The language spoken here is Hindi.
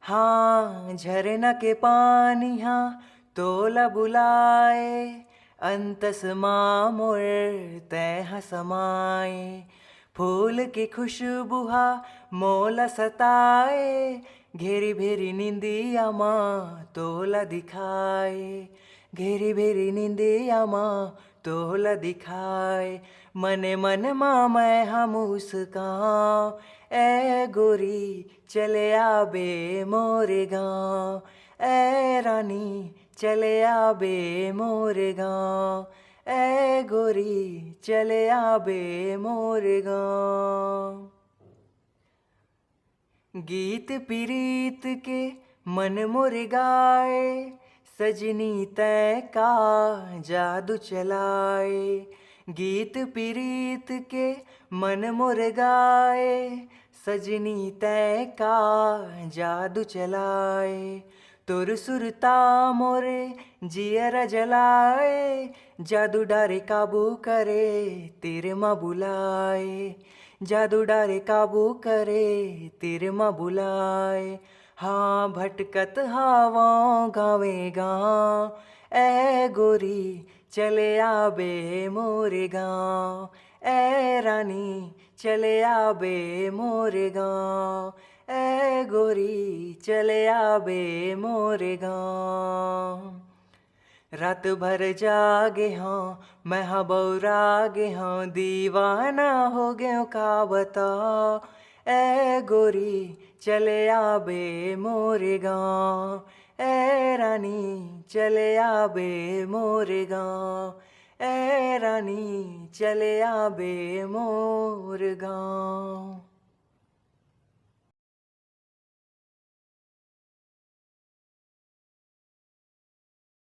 हाँ झरना के पानी हाँ तोला बुलाए, अंतस माँ मोर तैहा समाए। फूल की खुशबू हा मोला सताए, घेरी भेरी निंदिया माँ तोला दिखाए। घेरी भेरी निंदिया माँ तोला दिखाए। मने मन माँ मैं हम मुस्काऊं, ए गोरी चले आबे मोरे गाँव। ए रानी चले आबे मोरे गाँव। ए गोरी चले आबे मोरे गाँव। गीत पीरीत के मन मोर गाए, सजनी तै का जादू चलाए। गीत पीरीत के मन मोर गाए, सजनी तै का जादू चलाए। तोर सुरता मोरे जियर जलाए, जादू डारे काबू करे तेरे माँ बुलाए। जादू डारे काबू करे तेरे माँ बुलाए। हाँ भटकत हवाओं गावे गाँव, ए गोरी चले आबे मोरे गाँव। ए रानी चले आबे मोरे गाँव। ए गोरी चले आबे मोरे गाँव। रात भर जागे हाँ मैं हाँ बौरागे हाँ, दीवाना हो गयो का बताओ। ए गोरी चले आबे मोरे गाँव। ए रानी चले आबे मोरे गाँव। ए रानी चले आबे मोरे गाँव।